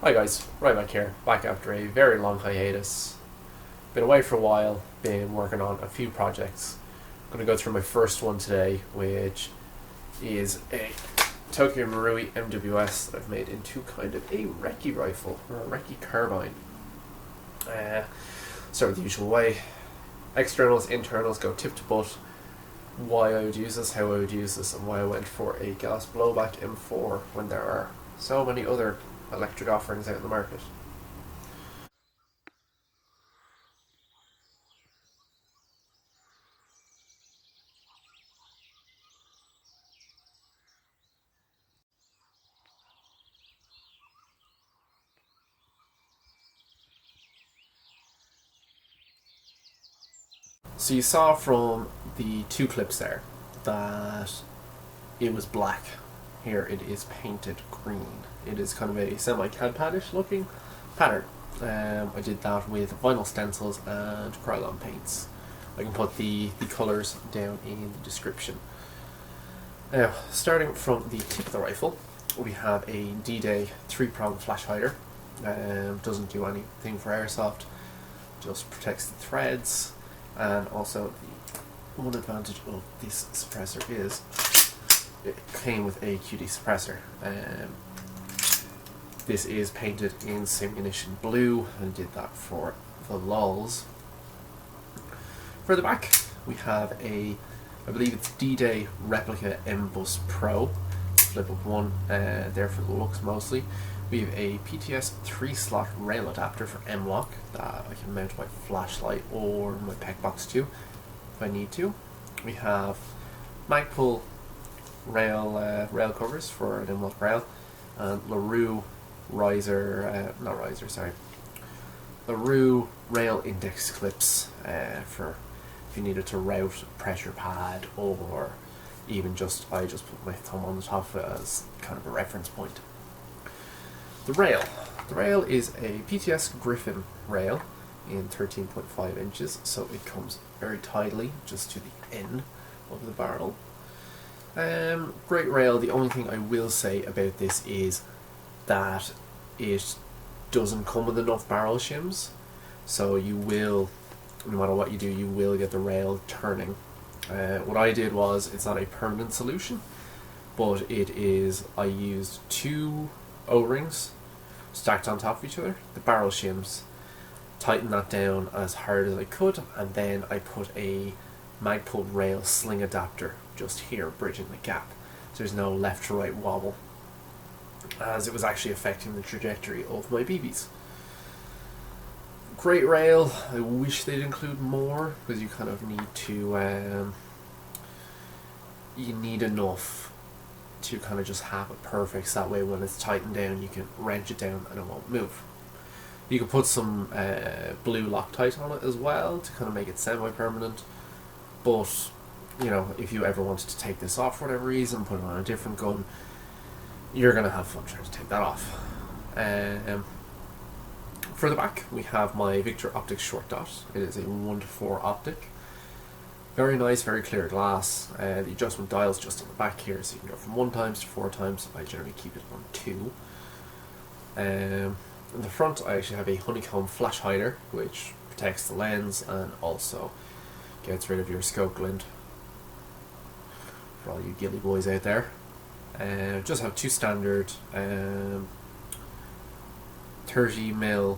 Hi guys, right back here, back after a very long hiatus. Been away for a while, been working on a few projects. I'm going to go through my first one today, which is a Tokyo Marui MWS that I've made into kind of a recce rifle, or a recce carbine. Start with the usual way. Externals, internals go tip to butt. Why I would use this, how I would use this, and why I went for a gas blowback M4 when there are so many other electric offerings out in the market. So you saw from the two clips there that it was black. Here it is painted green. It is kind of a semi-CAD pad-ish looking pattern. I did that with vinyl stencils and Krylon paints. I can put the colours down in the description. Now, starting from the tip of the rifle, we have a D-Day 3-prong flash hider. Doesn't do anything for airsoft, just protects the threads. And also, the one advantage of this suppressor is it came with a QD suppressor. This is painted in Simunition blue, and did that for the lols. For the back, we have I believe it's D-Day replica M-Bus Pro, flip up one, there for the looks mostly. We have a PTS 3-slot rail adapter for M-Lock that I can mount my flashlight or my pec box to if I need to. We have Magpul rail covers for an M-Lock rail, and LaRue LaRue rail index clips for if you needed to route a pressure pad, or even I just put my thumb on the top as kind of a reference point. The rail is a PTS Griffin rail in 13.5 inches, so it comes very tidily just to the end of the barrel. Great rail. The only thing I will say about this is that it doesn't come with enough barrel shims, so you will, no matter what you do, you will get the rail turning. What I did was, it's not a permanent solution, but it is, I used 2 O-rings stacked on top of each other, the barrel shims, tightened that down as hard as I could, and then I put a Magpul rail sling adapter just here, bridging the gap, so there's no left to right wobble, as it was actually affecting the trajectory of my BBs. Great rail. I wish they'd include more, because you kind of need to you need enough to kind of just have it perfect, so that way when it's tightened down you can wrench it down and it won't move. You can put some blue Loctite on it as well to kind of make it semi-permanent, but you know, if you ever wanted to take this off for whatever reason, put it on a different gun, you're going to have fun trying to take that off. For the back, we have my Victor Optics short dot. It is a 1:4 optic. Very nice, very clear glass. The adjustment dial's just on the back here, so you can go from 1 times to 4 times. I generally keep it on 2. In the front, I actually have a honeycomb flash hider, which protects the lens and also gets rid of your scope glint for all you ghillie boys out there. Just have 2 standard 30mm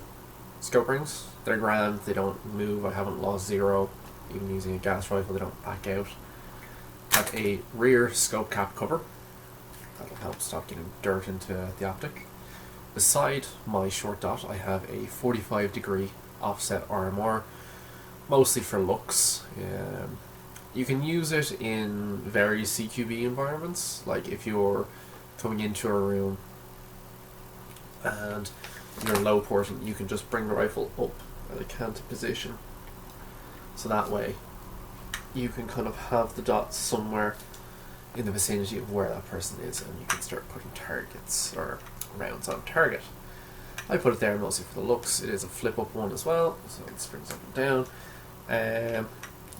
scope rings. They're grand, they don't move, I haven't lost 0. Even using a gas rifle, they don't back out. Have a rear scope cap cover. That'll help stop getting dirt into the optic. Beside my short dot, I have a 45-degree offset RMR, mostly for looks. You can use it in various CQB environments, like if you're coming into a room and you're low porting, you can just bring the rifle up at a canted position, so that way you can kind of have the dots somewhere in the vicinity of where that person is, and you can start putting targets or rounds on target. I put it there mostly for the looks. It is a flip up one as well, so it springs up and down.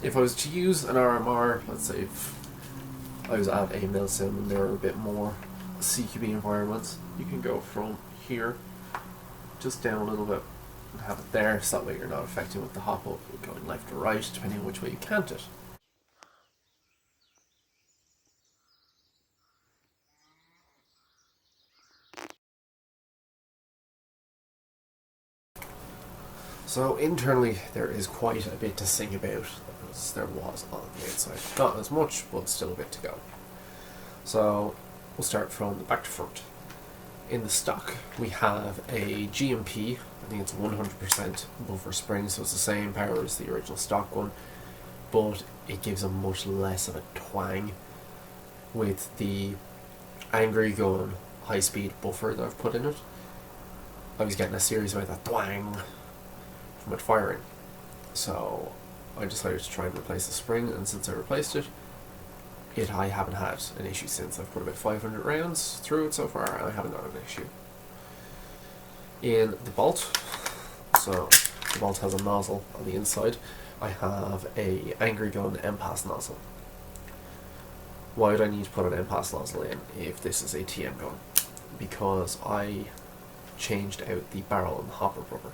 If I was to use an RMR, let's say if I was at a milsim and there were a bit more CQB environments, you can go from here just down a little bit and have it there, so that way you're not affecting with the hop up going left or right, depending on which way you cant it. So internally there is quite a bit to sing about, as there was on the outside. Not as much, but still a bit to go. So we'll start from the back to front. In the stock we have a GMP, I think it's 100% buffer spring, so it's the same power as the original stock one, but it gives a much less of a twang with the Angry Gun high speed buffer that I've put in it. I was getting a serious amount of twang from it firing, so I decided to try and replace the spring, and since I replaced it, I haven't had an issue since. I've put about 500 rounds through it so far and I haven't got an issue. In the bolt, so the bolt has a nozzle on the inside. I have a Angry Gun M-Pass nozzle. Why would I need to put an M-Pass nozzle in if this is a TM gun? Because I changed out the barrel and hopper rubber.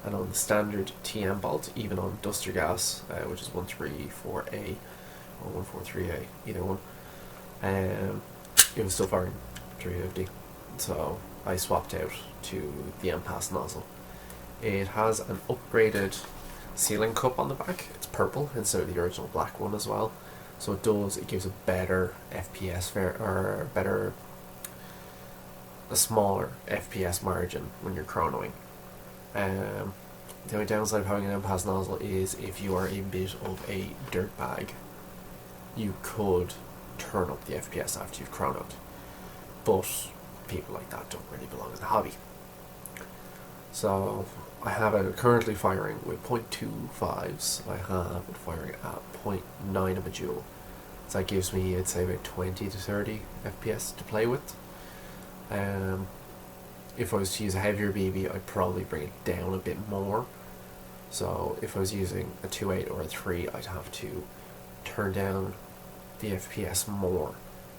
And on the standard TM bolt, even on Duster Gas, which is 134A or 143A, either one, it was still firing 350. So I swapped out to the M-Pass nozzle. It has an upgraded sealing cup on the back. It's purple instead of the original black one as well. So it gives a better FPS, a smaller FPS margin when you're chronoing. The only downside of having an M-Pass nozzle is if you are a bit of a dirtbag, you could turn up the FPS after you've chronoed. But people like that don't really belong in the hobby. So I have it currently firing with 0.25s. I have it firing at 0.9 of a joule. So that gives me, I'd say, about 20 to 30 FPS to play with. If I was to use a heavier BB, I'd probably bring it down a bit more. So if I was using a 2.8 or a 3, I'd have to turn down the FPS more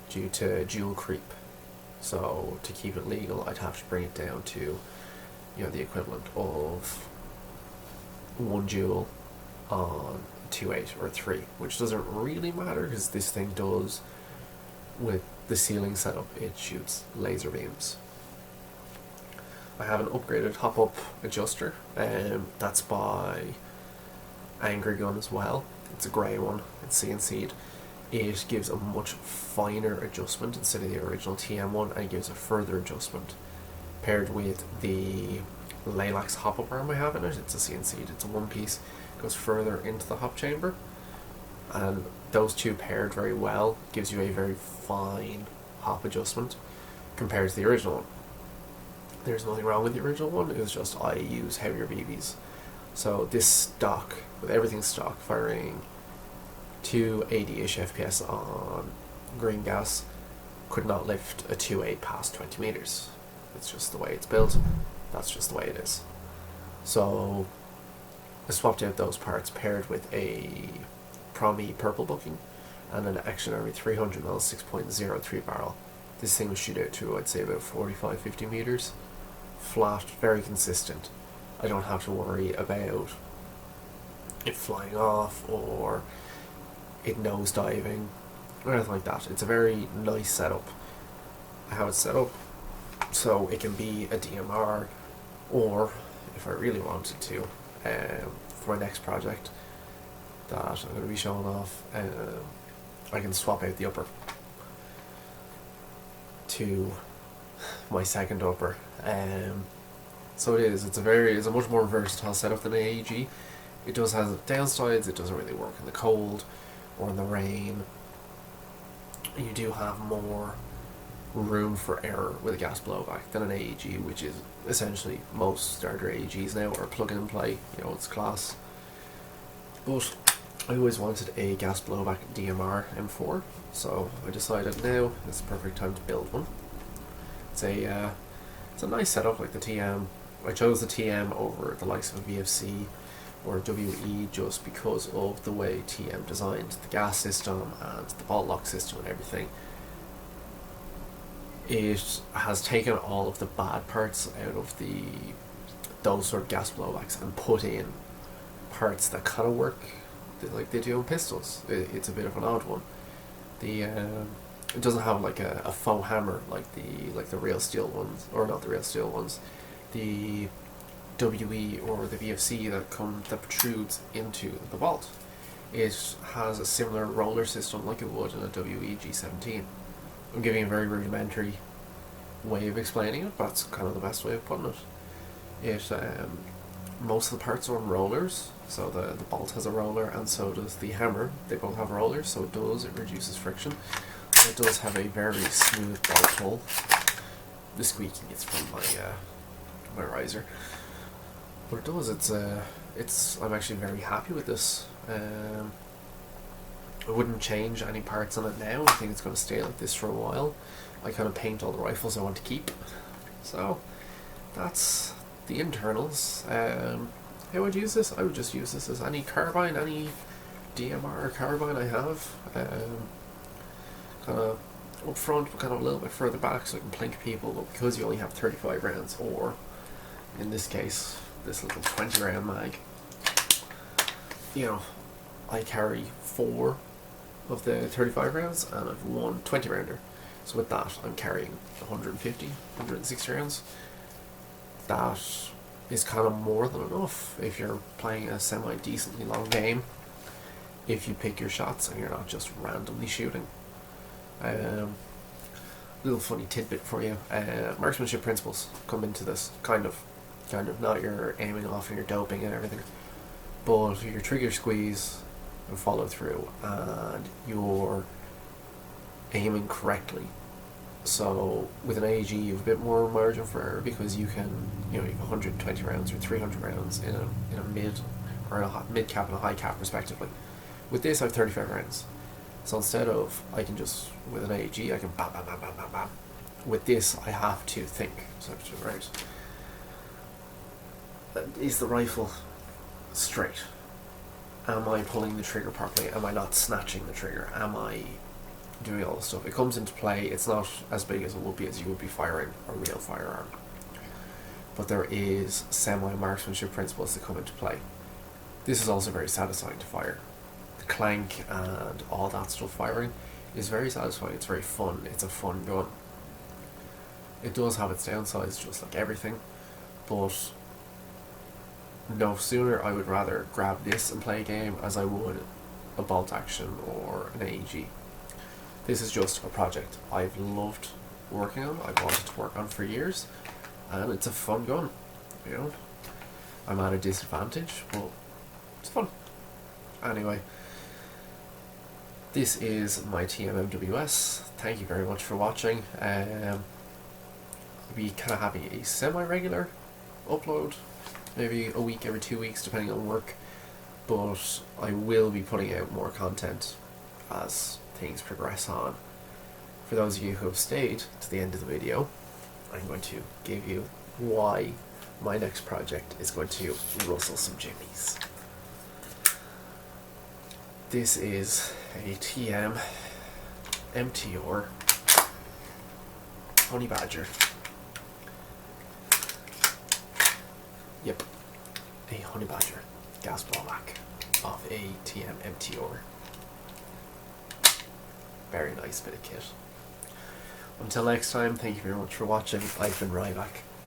due to joule creep. So to keep it legal, I'd have to bring it down to, the equivalent of 1 joule on 2.8 or 3, which doesn't really matter because this thing does, with the ceiling setup, it shoots laser beams. I have an upgraded hop-up adjuster, that's by Angry Gun as well. It's a grey one, it's CNC'd. It gives a much finer adjustment instead of the original TM one, and it gives a further adjustment. Paired with the Lilacs hop-up arm I have in it, it's a CNC'd, it's a one piece, goes further into the hop chamber, and those two paired very well gives you a very fine hop adjustment compared to the original one. There's nothing wrong with the original one, it was just I use heavier BBs. So this stock, with everything stock, firing 280-ish FPS on green gas, could not lift a 2.8 past 20 meters. It's just the way it's built, that's just the way it is. So I swapped out those parts, paired with a Promi purple booking and an Action Army 300mm 6.03 barrel. This thing will shoot out to, I'd say, about 45-50 meters. Flat, very consistent. I don't have to worry about it flying off or it nose diving or anything like that. It's a very nice setup. I have it set up so it can be a DMR, or if I really wanted to, for my next project that I'm going to be showing off, I can swap out the upper to my second upper. So it's a much more versatile setup than an AEG. It does have downsides. It doesn't really work in the cold or in the rain. You do have more room for error with a gas blowback than an AEG, which is essentially most starter AEGs now are plug and play. It's class. But I always wanted a gas blowback DMR M4, so I decided now is the perfect time to build one. It's a nice setup like the TM. I chose the TM over the likes of a VFC or WE just because of the way TM designed the gas system and the bolt lock system and everything. It has taken all of the bad parts out of the those sort of gas blowbacks and put in parts that kind of work like they do in pistols. It's a bit of an odd one. It doesn't have like a faux hammer like the real steel ones, or not the real steel ones, the WE or the VFC that protrudes into the bolt. It has a similar roller system like it would in a WE G17. I'm giving a very rudimentary way of explaining it, but that's kind of the best way of putting it. Most of the parts are on rollers, so the bolt has a roller, and so does the hammer. They both have rollers, so it reduces friction. It does have a very smooth bolt hole. The squeaking is from my riser, but it does. I'm actually very happy with this. I wouldn't change any parts on it now. I think it's going to stay like this for a while. I kind of paint all the rifles I want to keep. So that's the internals. How would I use this? I would just use this as any carbine, any DMR carbine I have. Kind of up front, but kind of a little bit further back so I can plink people, but because you only have 35 rounds, or in this case, this little 20 round mag, you know, I carry 4 of the 35 rounds and I've one 20 rounder. So with that, I'm carrying 150, 160 rounds. That is kind of more than enough if you're playing a semi-decently long game, if you pick your shots and you're not just randomly shooting. Little funny tidbit for you. Marksmanship principles come into this, kind of. Not your aiming off and your doping and everything, but your trigger squeeze and follow through, and your aiming correctly. So with an AEG you have a bit more margin for error, because you have 120 rounds or 300 rounds in a mid or a mid cap and a high cap respectively. With this I have 35 rounds. So instead of, I can just, with an AEG I can bam bam bam bam bam bam. With this I have to think. So I have to, right, is the rifle straight? Am I pulling the trigger properly? Am I not snatching the trigger? Am I doing all this stuff? It comes into play. It's not as big as it would be as you would be firing a real firearm, but there is semi-marksmanship principles that come into play. This is also very satisfying to fire. The clank and all that stuff firing is very satisfying. It's very fun. It's a fun gun. It does have its downsides, just like everything, but no sooner I would rather grab this and play a game as I would a bolt action or an AEG. This is just a project I've loved working on, I've wanted to work on for years, and it's a fun gun. You know, I'm at a disadvantage, but it's fun. Anyway, this is my Tm Mws. Thank you very much for watching. I'll be kind of having a semi-regular upload, maybe a week every 2 weeks depending on work, but I will be putting out more content as things progress on. For those of you who have stayed to the end of the video, I'm going to give you why my next project is going to rustle some jimmies. This is a TM MTR Honey Badger. Yep, a Honey Badger gas blowback of a TM MTR. Very nice bit of kit. Until next time, thank you very much for watching. I've been Ryback.